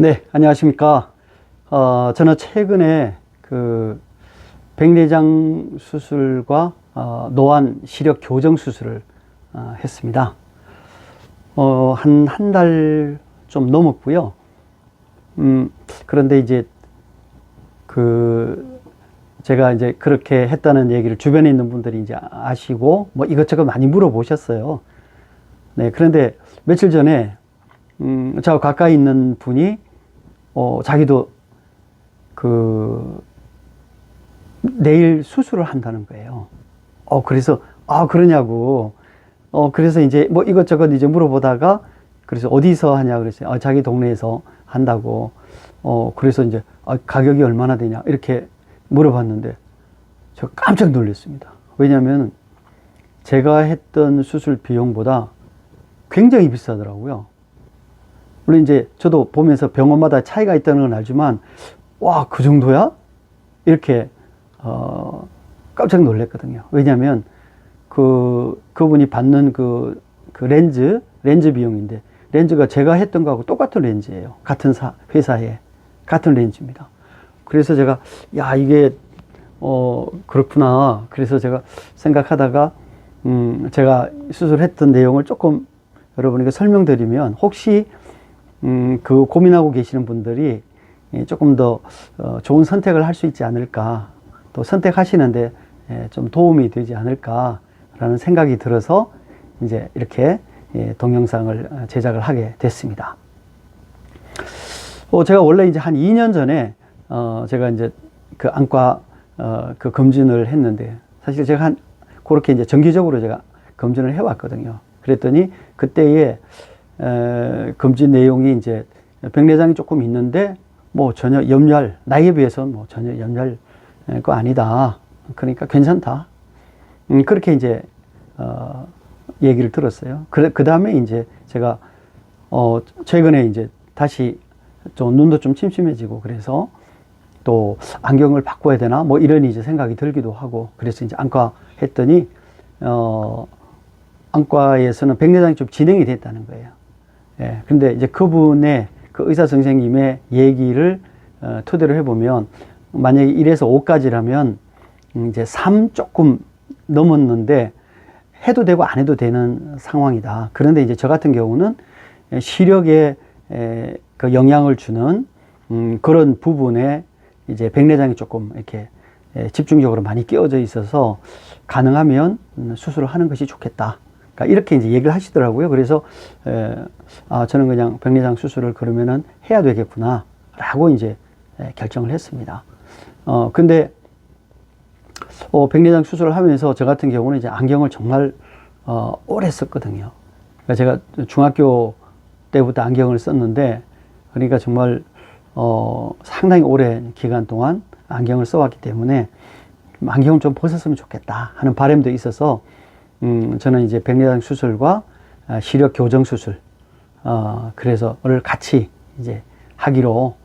네, 안녕하십니까. 저는 최근에 그 백내장 수술과 노안 시력 교정 수술을 했습니다. 한 달 좀 넘었고요. 그런데 이제 제가 이제 그렇게 했다는 얘기를 주변에 있는 분들이 이제 아시고 뭐 이것저것 많이 물어보셨어요. 네, 그런데 며칠 전에 저하고 가까이 있는 분이 자기도 내일 수술을 한다는 거예요. 그래서 그러냐고. 그래서 이제 뭐 이것저것 이제 물어보다가 그래서 어디서 하냐 그랬어요. 자기 동네에서 한다고. 그래서 이제 가격이 얼마나 되냐 이렇게 물어봤는데 저 깜짝 놀랐습니다. 왜냐하면 제가 했던 수술 비용보다 굉장히 비싸더라고요. 물론 이제 저도 보면서 병원마다 차이가 있다는 건 알지만 와, 그 정도야? 이렇게 깜짝 놀랐거든요. 왜냐하면 그분이 받는 그 렌즈 비용인데 렌즈가 제가 했던 거하고 똑같은 렌즈예요. 같은 회사에 같은 렌즈입니다. 그래서 제가 야, 이게 그렇구나. 그래서 제가 생각하다가 제가 수술했던 내용을 조금 여러분에게 설명드리면 혹시 그 고민하고 계시는 분들이 조금 더 좋은 선택을 할 수 있지 않을까, 또 선택하시는데 좀 도움이 되지 않을까라는 생각이 들어서 이제 이렇게 동영상을 제작을 하게 됐습니다. 제가 원래 이제 한 2년 전에 제가 이제 그 안과 그 검진을 했는데 사실 제가 그렇게 이제 정기적으로 제가 검진을 해왔거든요. 그랬더니 그때의 검진 내용이 이제 백내장이 조금 있는데 뭐 전혀 나이에 비해서는 뭐 전혀 염려할 거 아니다. 그러니까 괜찮다. 그렇게 이제 얘기를 들었어요. 그 다음에 이제 제가 최근에 이제 다시 좀 눈도 좀 침침해지고 그래서 또 안경을 바꿔야 되나 뭐 이런 이제 생각이 들기도 하고 그래서 이제 안과 했더니 안과에서는 백내장이 좀 진행이 됐다는 거예요. 예, 근데 이제 그분의 그 의사 선생님의 얘기를 토대로 해보면 만약에 1에서 5까지라면 이제 3 조금 넘었는데 해도 되고 안 해도 되는 상황이다. 그런데 이제 저 같은 경우는 시력에 그 영향을 주는 그런 부분에 이제 백내장이 조금 이렇게 집중적으로 많이 끼워져 있어서 가능하면 수술을 하는 것이 좋겠다. 그러니까 이렇게 이제 얘기를 하시더라고요. 그래서 저는 그냥 백내장 수술을 그러면은 해야 되겠구나 라고 이제 결정을 했습니다. 근데 백내장 수술을 하면서 저 같은 경우는 이제 안경을 정말 오래 썼거든요. 그러니까 제가 중학교 때부터 안경을 썼는데 그러니까 정말 상당히 오랜 기간 동안 안경을 써왔기 때문에 안경을 좀 벗었으면 좋겠다 하는 바람도 있어서 저는 이제 백내장 수술과 시력 교정 수술 그래서를 같이 이제 하기로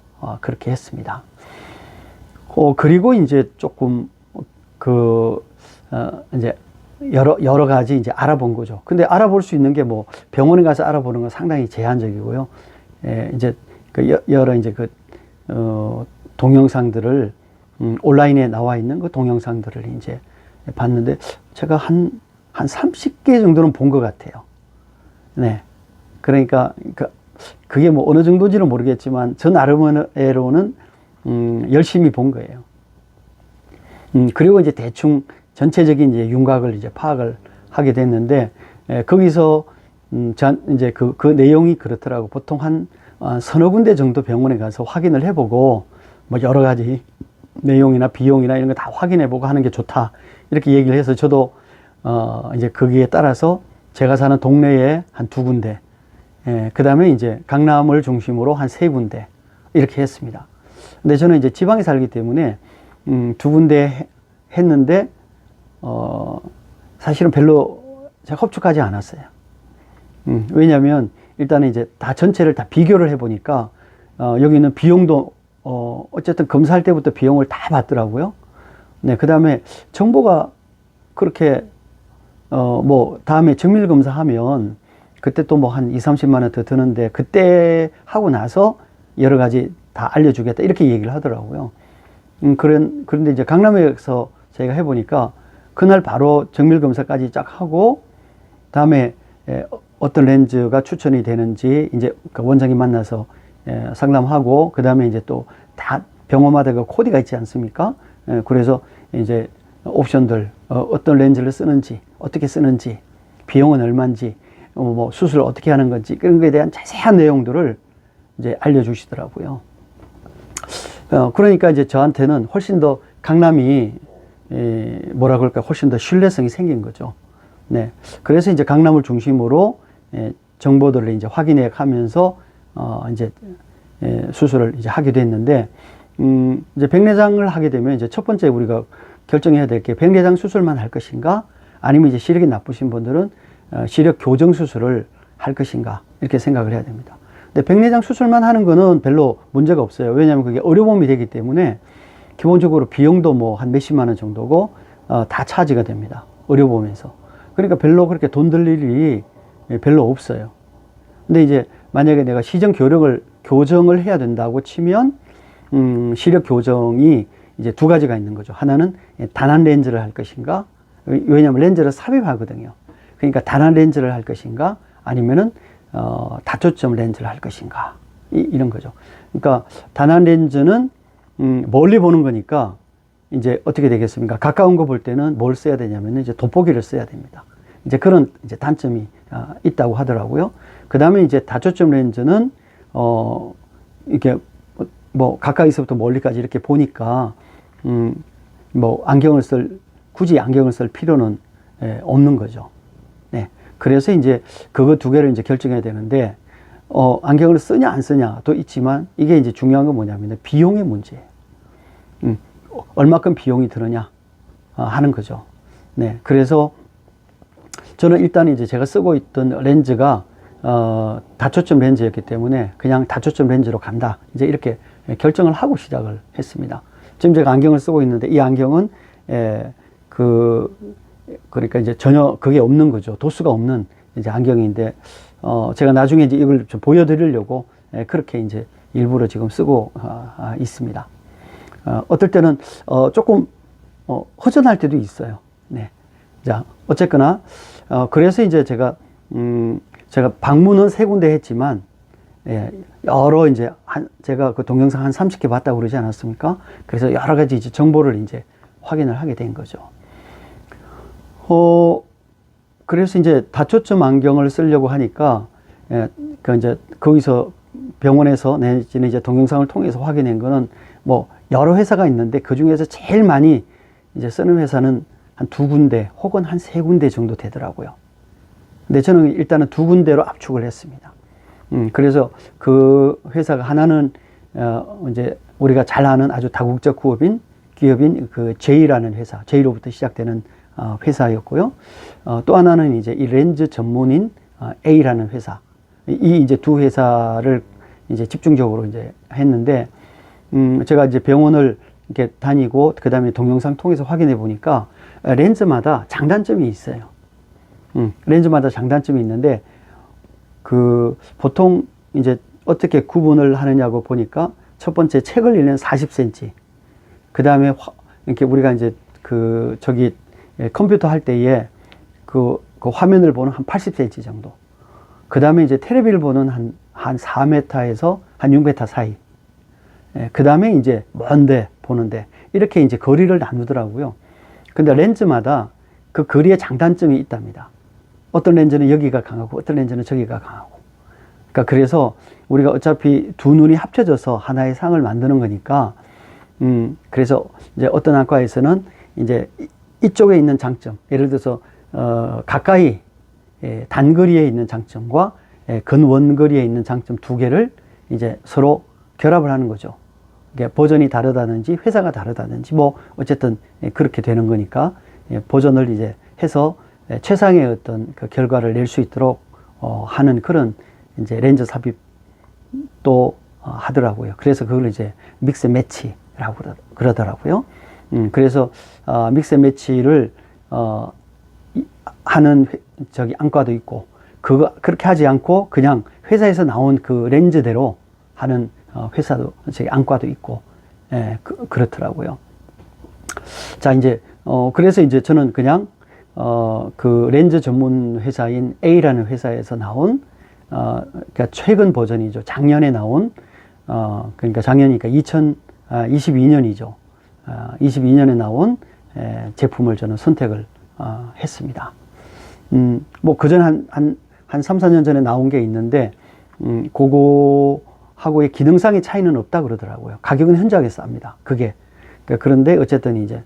그렇게 했습니다. 그리고 이제 조금 이제 여러 가지 이제 알아본 거죠. 근데 알아볼 수 있는 게 뭐 병원에 가서 알아보는 건 상당히 제한적이고요. 이제 여러 이제 동영상들을 온라인에 나와 있는 그 동영상들을 이제 봤는데 제가 한 30개 정도는 본 것 같아요. 네. 그러니까 그게 뭐 어느 정도인지는 모르겠지만 저 나름대로는 열심히 본 거예요. 그리고 이제 대충 전체적인 이제 윤곽을 이제 파악을 하게 됐는데 거기서 이제 그 내용이 그렇더라고. 보통 한 서너 군데 정도 병원에 가서 확인을 해보고 뭐 여러 가지 내용이나 비용이나 이런 거 다 확인해보고 하는 게 좋다. 이렇게 얘기를 해서 저도 이제 거기에 따라서 제가 사는 동네에 한 2군데, 그 다음에 이제 강남을 중심으로 한 3군데 이렇게 했습니다. 근데 저는 이제 지방에 살기 때문에 2군데 했는데 사실은 별로 제가 흡족하지 않았어요. 왜냐하면 일단은 이제 다 전체를 다 비교를 해보니까 여기는 비용도 어쨌든 검사할 때부터 비용을 다 받더라고요. 네, 그 다음에 정보가 그렇게 뭐 다음에 정밀검사 하면 그때 또 뭐 한 20, 30만 원 더 드는데 그때 하고 나서 여러 가지 다 알려주겠다 이렇게 얘기를 하더라고요. 그런데 이제 강남에서 저희가 해보니까 그날 바로 정밀 검사까지 쫙 하고 다음에 어떤 렌즈가 추천이 되는지 이제 그 원장님 만나서 상담하고 그 다음에 이제 또 다 병원마다 그 코디가 있지 않습니까? 그래서 이제 옵션들 어떤 렌즈를 쓰는지 어떻게 쓰는지 비용은 얼마인지 뭐 수술을 어떻게 하는 건지 그런 거에 대한 자세한 내용들을 이제 알려주시더라고요. 그러니까 이제 저한테는 훨씬 더 강남이 뭐라 그럴까 훨씬 더 신뢰성이 생긴 거죠. 네. 그래서 이제 강남을 중심으로 정보들을 이제 확인해 가면서 이제 수술을 이제 하게 됐는데 이제 백내장을 하게 되면 이제 첫 번째 우리가 결정해야 될 게 백내장 수술만 할 것인가 아니면 이제 시력이 나쁘신 분들은 시력 교정 수술을 할 것인가 이렇게 생각을 해야 됩니다. 근데 백내장 수술만 하는 거는 별로 문제가 없어요. 왜냐하면 그게 의료보험이 되기 때문에 기본적으로 비용도 뭐 한 몇십만 원 정도고 다 차지가 됩니다. 의료보험에서. 그러니까 별로 그렇게 돈 들 일이 별로 없어요. 근데 이제 만약에 내가 시력 교정을 해야 된다고 치면 시력 교정이 이제 두 가지가 있는 거죠. 하나는 단한 렌즈를 할 것인가 왜냐하면 렌즈를 삽입하거든요. 그러니까 단한 렌즈를 할 것인가 아니면은 다초점 렌즈를 할 것인가 이런 거죠. 그러니까 단한 렌즈는 멀리 보는 거니까 이제 어떻게 되겠습니까? 가까운 거 볼 때는 뭘 써야 되냐면 이제 돋보기를 써야 됩니다. 이제 그런 이제 단점이 있다고 하더라고요. 그 다음에 이제 다초점 렌즈는 이렇게 뭐 가까이서부터 멀리까지 이렇게 보니까 뭐 굳이 안경을 쓸 필요는 없는 거죠. 네. 그래서 이제 그거 두 개를 이제 결정해야 되는데 안경을 쓰냐 안 쓰냐도 있지만 이게 이제 중요한 건 뭐냐면 비용의 문제예요. 얼마큼 비용이 들으냐 하는 거죠. 네. 그래서 저는 일단 이제 제가 쓰고 있던 렌즈가 다초점 렌즈였기 때문에 그냥 다초점 렌즈로 간다. 이제 이렇게 결정을 하고 시작을 했습니다. 지금 제가 안경을 쓰고 있는데 이 안경은 그러니까 이제 전혀 그게 없는 거죠. 도수가 없는 이제 안경인데 제가 나중에 이제 이걸 좀 보여드리려고 그렇게 이제 일부러 지금 쓰고 있습니다. 어떨 때는 조금 허전할 때도 있어요. 네. 자, 어쨌거나 그래서 이제 제가 방문은 3군데 했지만 여러 이제 제가 그 동영상 한 30개 봤다고 그러지 않았습니까? 그래서 여러 가지 이제 정보를 이제 확인을 하게 된 거죠. 그래서 이제 다초점 안경을 쓰려고 하니까 그 이제 거기서 병원에서 내지는 이제 동영상을 통해서 확인한 거는 뭐 여러 회사가 있는데 그 중에서 제일 많이 이제 쓰는 회사는 한 2군데 혹은 한 3군데 정도 되더라고요. 근데 저는 일단은 2군데로 압축을 했습니다. 그래서 그 회사가 하나는 이제 우리가 잘 아는 아주 다국적 기업인 그 J라는 회사, J로부터 시작되는 회사였고요. 또 하나는 이제 이 렌즈 전문인 A라는 회사. 이 이제 두 회사를 이제 집중적으로 이제 했는데 제가 이제 병원을 이렇게 다니고 그 다음에 동영상 통해서 확인해 보니까 렌즈마다 장단점이 있어요. 렌즈마다 장단점이 있는데 보통 이제 어떻게 구분을 하느냐고 보니까 첫 번째 책을 읽는 40cm, 그 다음에 이렇게 우리가 이제 컴퓨터 할 때에 그 화면을 보는 한 80cm 정도, 그 다음에 이제 텔레비를 보는 한 4m에서 한 6m 사이, 그 다음에 이제 먼데 보는데 이렇게 이제 거리를 나누더라고요. 근데 렌즈마다 그 거리의 장단점이 있답니다. 어떤 렌즈는 여기가 강하고 어떤 렌즈는 저기가 강하고. 그러니까 그래서 우리가 어차피 두 눈이 합쳐져서 하나의 상을 만드는 거니까 그래서 이제 어떤 안과에서는 이제 이쪽에 있는 장점, 예를 들어서 가까이 단거리에 있는 장점과 근원거리에 있는 장점 두 개를 이제 서로 결합을 하는 거죠. 버전이 다르다든지 회사가 다르다든지 뭐 어쨌든 그렇게 되는 거니까 버전을 이제 해서 최상의 어떤 그 결과를 낼 수 있도록 하는 그런 이제 렌즈 삽입도 하더라고요. 그래서 그걸 이제 믹스 매치라고 그러더라고요. 그래서 믹스 매치를 하는 안과도 있고 그렇게 하지 않고 그냥 회사에서 나온 그 렌즈대로 하는 회사도, 저기 안과도 있고, 예, 그렇더라고요. 자, 이제, 그래서 이제 저는 그냥, 그 렌즈 전문 회사인 A라는 회사에서 나온, 그러니까 최근 버전이죠. 작년에 나온, 그러니까 작년이니까 2022년이죠. 22년에 나온 제품을 저는 선택을 했습니다. 뭐, 그전 한 3, 4년 전에 나온 게 있는데, 그거하고의 기능상의 차이는 없다 그러더라고요. 가격은 현저하게 쌉니다. 그게. 그런데 어쨌든 이제,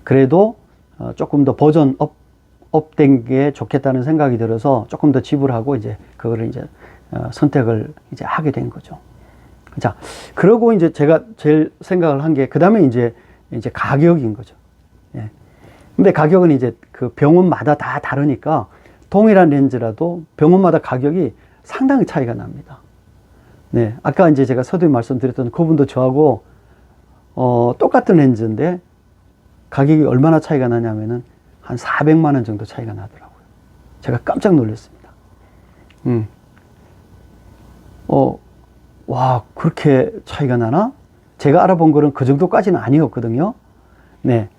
그래도 조금 더 버전 업된 게 좋겠다는 생각이 들어서 조금 더 지불하고 이제 그거를 이제 선택을 이제 하게 된 거죠. 자, 그러고 이제 제가 제일 생각을 한 게, 그 다음에 이제 가격인 거죠. 예. 근데 가격은 이제 그 병원마다 다 다르니까 동일한 렌즈라도 병원마다 가격이 상당히 차이가 납니다. 네. 아까 이제 제가 서두에 말씀드렸던 그분도 저하고, 똑같은 렌즈인데 가격이 얼마나 차이가 나냐면은 한 400만 원 정도 차이가 나더라고요. 제가 깜짝 놀랐습니다. 와, 그렇게 차이가 나나? 제가 알아본 거는 그 정도까지는 아니었거든요. 네.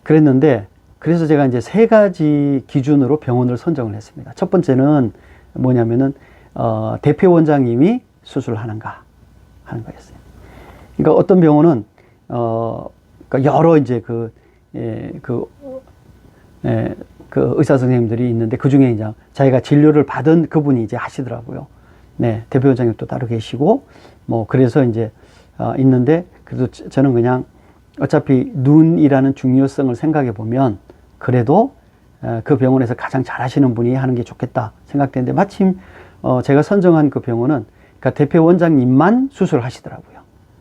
그랬는데, 그래서 제가 이제 3가지 기준으로 병원을 선정을 했습니다. 첫 번째는 뭐냐면은, 대표 원장님이 수술하는가 하는 거였어요. 그러니까 어떤 병원은, 그러니까 여러 이제 그 의사 선생님들이 있는데 그 중에 이제 자기가 진료를 받은 그분이 이제 하시더라고요. 네, 대표 원장님 또 따로 계시고, 뭐, 그래서 이제, 있는데, 그래도 저는 그냥 어차피 눈이라는 중요성을 생각해 보면, 그래도, 그 병원에서 가장 잘 하시는 분이 하는 게 좋겠다 생각되는데, 마침, 제가 선정한 그 병원은, 그러니까 대표 원장님만 수술하시더라고요.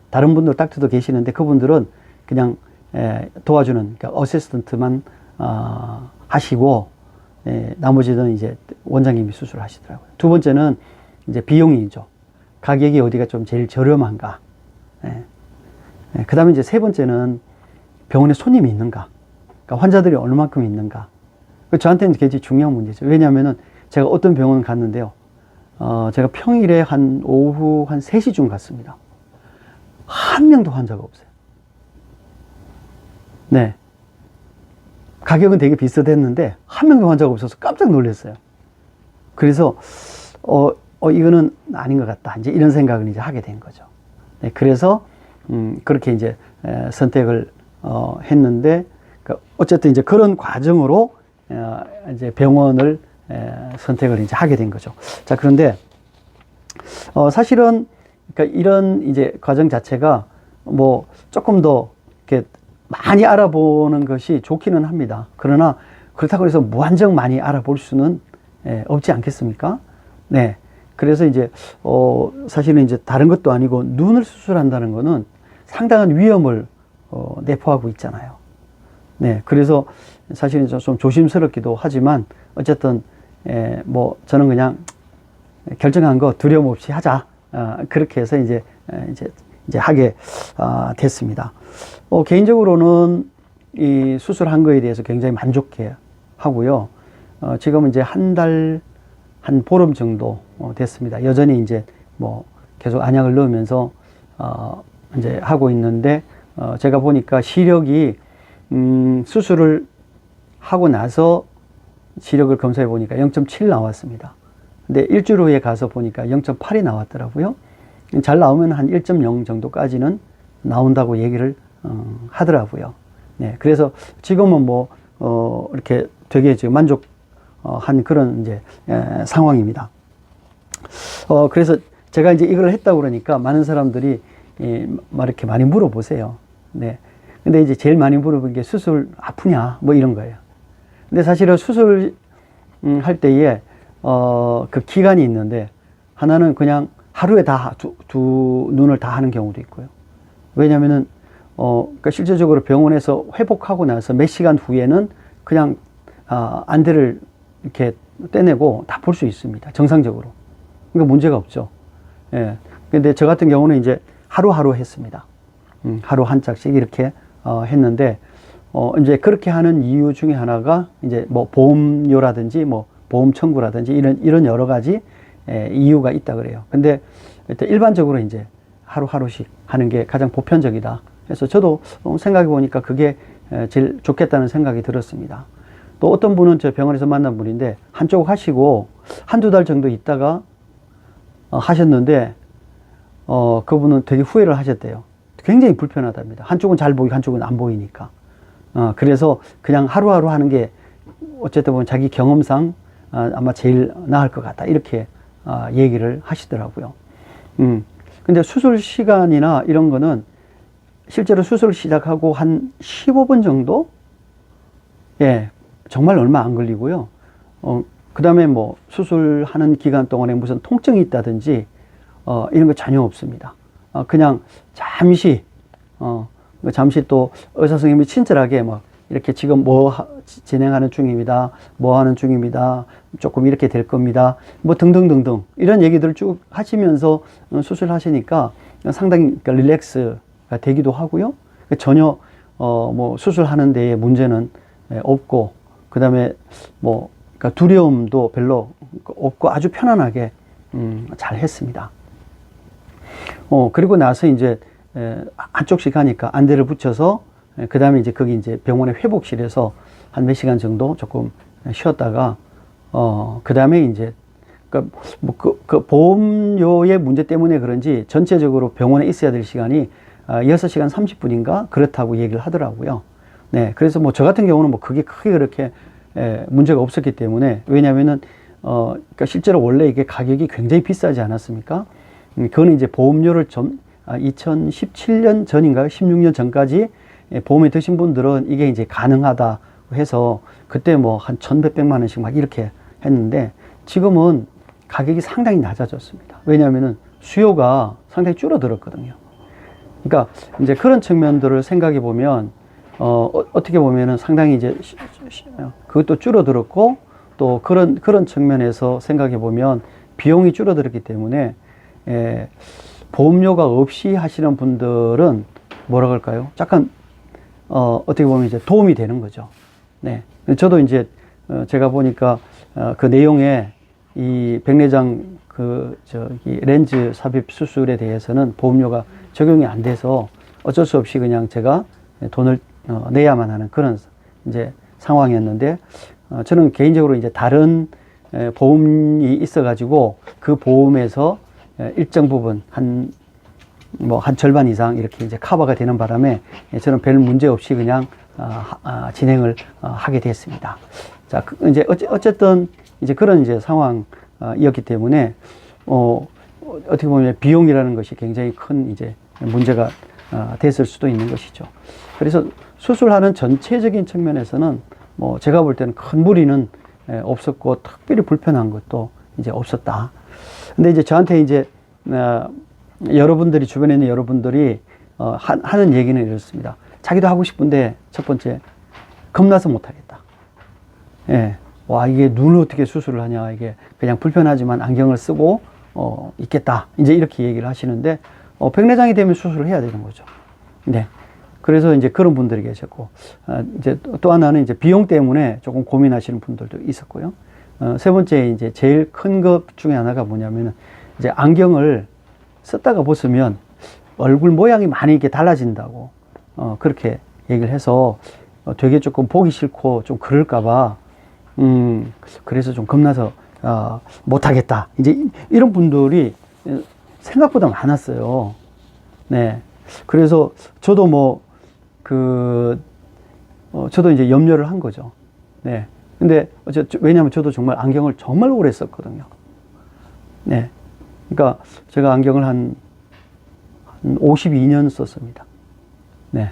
다른 분들 닥터도 계시는데, 그분들은 그냥, 도와주는, 그러니까 어시스턴트만, 하시고, 나머지는 이제 원장님이 수술하시더라고요. 두 번째는, 이제 비용이죠. 가격이 어디가 좀 제일 저렴한가. 그 다음에 이제 3번째는 병원에 손님이 있는가. 그러니까 환자들이 얼마만큼 있는가. 저한테는 굉장히 중요한 문제죠. 왜냐하면은 제가 어떤 병원 갔는데요. 제가 평일에 한 오후 한 3시쯤 갔습니다. 한 명도 환자가 없어요. 네. 가격은 되게 비슷했는데 한 명도 환자가 없어서 깜짝 놀랐어요. 그래서, 이거는 아닌 것 같다. 이제 이런 생각을 이제 하게 된 거죠. 네, 그래서, 그렇게 이제, 선택을, 했는데, 어쨌든 이제 그런 과정으로, 이제 병원을, 선택을 이제 하게 된 거죠. 자, 그런데, 사실은, 그러니까 이런 이제 과정 자체가 뭐 조금 더 이렇게 많이 알아보는 것이 좋기는 합니다. 그러나 그렇다고 해서 무한정 많이 알아볼 수는 없지 않겠습니까? 네. 그래서 이제, 사실은 이제 다른 것도 아니고 눈을 수술한다는 거는 상당한 위험을, 내포하고 있잖아요. 네. 그래서 사실은 좀 조심스럽기도 하지만 어쨌든, 뭐 저는 그냥 결정한 거 두려움 없이 하자. 그렇게 해서 이제 하게, 됐습니다. 개인적으로는 이 수술한 거에 대해서 굉장히 만족해 하고요. 지금은 이제 한 보름 정도 됐습니다. 여전히 이제 뭐 계속 안약을 넣으면서 이제 하고 있는데, 제가 보니까 시력이 수술을 하고 나서 시력을 검사해 보니까 0.7 나왔습니다. 근데 일주일 후에 가서 보니까 0.8이 나왔더라고요. 잘 나오면 한 1.0 정도까지는 나온다고 얘기를 하더라고요. 네, 그래서 지금은 뭐 이렇게 되게 지금 만족한 그런 이제 상황입니다. 그래서 제가 이제 이걸 했다고 그러니까 많은 사람들이 이렇게 많이 물어보세요. 네. 근데 이제 제일 많이 물어본 게 수술 아프냐? 뭐 이런 거예요. 근데 사실은 수술 할 때에 그 기간이 있는데, 하나는 그냥 하루에 두 눈을 다 하는 경우도 있고요. 왜냐면은 그러니까 실제적으로 병원에서 회복하고 나서 몇 시간 후에는 그냥 안대를 이렇게 떼내고 다 볼 수 있습니다. 정상적으로. 그러니까 문제가 없죠. 예. 근데 저 같은 경우는 이제 하루하루 했습니다. 하루 한 짝씩 이렇게 했는데, 이제 그렇게 하는 이유 중에 하나가 이제 뭐 보험료라든지 뭐 보험 청구라든지 이런 여러 가지 이유가 있다 그래요. 근데 일단 일반적으로 이제 하루하루씩 하는 게 가장 보편적이다. 그래서 저도 생각해 보니까 그게 제일 좋겠다는 생각이 들었습니다. 또 어떤 분은 저 병원에서 만난 분인데 한쪽 하시고 한두 달 정도 있다가 하셨는데 그분은 되게 후회를 하셨대요. 굉장히 불편하답니다. 한쪽은 잘 보이고 한쪽은 안 보이니까. 그래서 그냥 하루하루 하는 게 어쨌든 보면 자기 경험상 아마 제일 나을 것 같다. 이렇게 얘기를 하시더라고요. 근데 수술 시간이나 이런 거는 실제로 수술을 시작하고 한 15분 정도? 예, 정말 얼마 안 걸리고요. 그 다음에 뭐 수술하는 기간 동안에 무슨 통증이 있다든지 이런 거 전혀 없습니다. 그냥 잠시 또 의사 선생님이 친절하게 막 이렇게 지금 진행하는 중입니다. 뭐 하는 중입니다. 조금 이렇게 될 겁니다. 뭐 등등등등 이런 얘기들을 쭉 하시면서 수술하시니까 상당히 릴렉스가 되기도 하고요. 전혀 뭐 수술하는 데에 문제는 없고 그 다음에 뭐 그러니까 두려움도 별로 없고 아주 편안하게 잘 했습니다. 그리고 나서 이제 한쪽씩 하니까 안대를 붙여서 그 다음에 이제 거기 이제 병원의 회복실에서 한 몇 시간 정도 조금 쉬었다가 그 다음에 이제 그 보험료의 문제 때문에 그런지 전체적으로 병원에 있어야 될 시간이 6시간 30분인가 그렇다고 얘기를 하더라고요. 네, 그래서 뭐 저 같은 경우는 뭐 그게 크게 그렇게 문제가 없었기 때문에 왜냐하면은 그러니까 실제로 원래 이게 가격이 굉장히 비싸지 않았습니까? 그거는 이제 보험료를 2017년 전인가요? 16년 전까지 보험에 드신 분들은 이게 이제 가능하다 해서 그때 뭐 한 1,100만 원씩 막 이렇게 했는데 지금은 가격이 상당히 낮아졌습니다. 왜냐하면은 수요가 상당히 줄어들었거든요. 그러니까 이제 그런 측면들을 생각해 보면 어떻게 보면은 상당히 이제 그것도 줄어들었고 또 그런 측면에서 생각해 보면 비용이 줄어들었기 때문에 보험료가 없이 하시는 분들은 뭐라 그럴까요? 약간 어떻게 보면 이제 도움이 되는 거죠. 네. 저도 이제 제가 보니까 그 내용에 이 백내장 렌즈 삽입 수술에 대해서는 보험료가 적용이 안 돼서 어쩔 수 없이 그냥 제가 돈을 내야만 하는 그런 이제 상황이었는데 저는 개인적으로 이제 다른 보험이 있어가지고 그 보험에서 일정 부분 한 절반 이상 이렇게 이제 커버가 되는 바람에 저는 별 문제 없이 그냥 진행을 하게 됐습니다. 자, 이제 어쨌든 이제 그런 이제 상황이었기 때문에 어떻게 보면 비용이라는 것이 굉장히 큰 이제 문제가 됐을 수도 있는 것이죠. 그래서 수술하는 전체적인 측면에서는 뭐 제가 볼 때는 큰 무리는 없었고 특별히 불편한 것도 이제 없었다. 근데 이제 저한테 이제 여러분들이 주변에 있는 여러분들이 하는 얘기는 이렇습니다. 자기도 하고 싶은데 첫 번째 겁나서 못하겠다. 예, 와 이게 눈을 어떻게 수술을 하냐 이게 그냥 불편하지만 안경을 쓰고 있겠다. 이제 이렇게 얘기를 하시는데 백내장이 되면 수술을 해야 되는 거죠. 네. 그래서 이제 그런 분들이 계셨고 이제 또 하나는 이제 비용 때문에 조금 고민하시는 분들도 있었고요. 세 번째 이제 제일 큰 것 중에 하나가 뭐냐면은 이제 안경을 썼다가 벗으면 얼굴 모양이 많이 이렇게 달라진다고 그렇게 얘기를 해서 되게 조금 보기 싫고 좀 그럴까봐 그래서 좀 겁나서 못하겠다. 이제 이런 분들이 생각보다 많았어요. 네. 그래서 저도 저도 이제 염려를 한 거죠. 네. 근데 왜냐하면 저도 정말 안경을 정말 오래 썼거든요. 네. 그러니까 제가 안경을 한 52년 썼습니다. 네.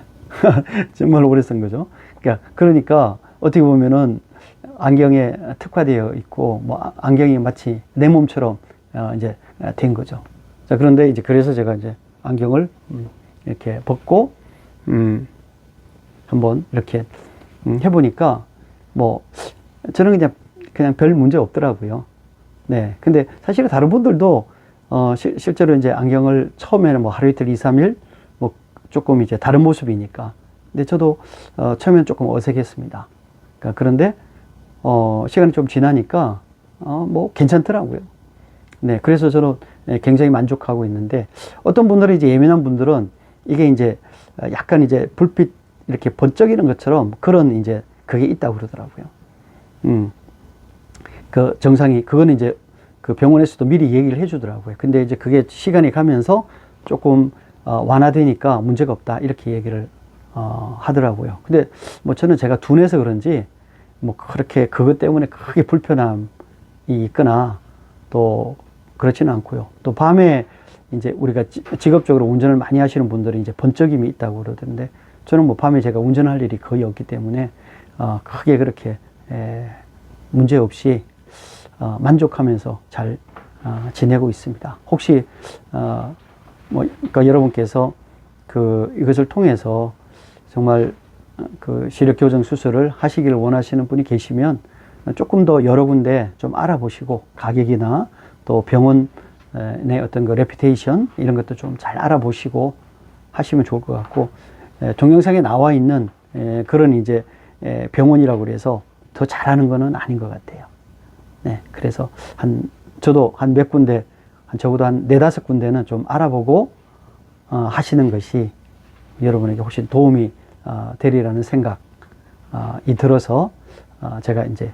정말 오래 쓴 거죠. 그러니까 어떻게 보면은 안경에 특화되어 있고 뭐 안경이 마치 내 몸처럼 이제 된 거죠. 자, 그런데 이제 그래서 제가 이제 안경을 이렇게 벗고 한번 이렇게 해보니까 뭐 저는 그냥 별 문제 없더라고요. 네. 근데 사실은 다른 분들도 실제로 이제 안경을 처음에는 뭐 하루 이틀 2, 3일 뭐 조금 이제 다른 모습이니까. 근데 저도 처음에는 조금 어색했습니다. 그러니까 그런데 시간이 좀 지나니까 뭐 괜찮더라고요. 네. 그래서 저는 굉장히 만족하고 있는데, 어떤 분들은 이제 예민한 분들은 이게 이제 약간 이제 불빛 이렇게 번쩍이는 것처럼 그런 이제 그게 있다고 그러더라고요. 그 정상이, 그거는 이제 그 병원에서도 미리 얘기를 해주더라고요. 근데 이제 그게 시간이 가면서 조금 완화되니까 문제가 없다, 이렇게 얘기를 하더라고요. 근데 뭐 저는 제가 둔해서 그런지 뭐 그렇게 그것 때문에 크게 불편함이 있거나 또 그렇지는 않고요. 또 밤에 이제 우리가 직업적으로 운전을 많이 하시는 분들이 이제 번쩍임이 있다고 그러던데, 저는 뭐 밤에 제가 운전할 일이 거의 없기 때문에 크게 그렇게 문제 없이 만족하면서 잘 지내고 있습니다. 혹시 뭐 그러니까 여러분께서 이것을 통해서 정말 그 시력 교정 수술을 하시기를 원하시는 분이 계시면 조금 더 여러 군데 좀 알아보시고, 가격이나 또 병원 내 어떤 그 레퓨테이션 이런 것도 좀 잘 알아보시고 하시면 좋을 것 같고, 동영상에 나와 있는 그런 이제 병원이라고 그래서 더 잘하는 거는 아닌 것 같아요. 네, 그래서 저도 한 몇 군데, 적어도 한 4-5 군데는 좀 알아보고 하시는 것이 여러분에게 훨씬 도움이 되리라는 생각이 들어서 제가 이제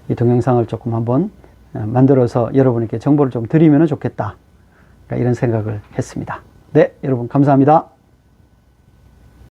이 동영상을 조금 한번 만들어서 여러분에게 정보를 좀 드리면 좋겠다, 이런 생각을 했습니다. 네, 여러분 감사합니다.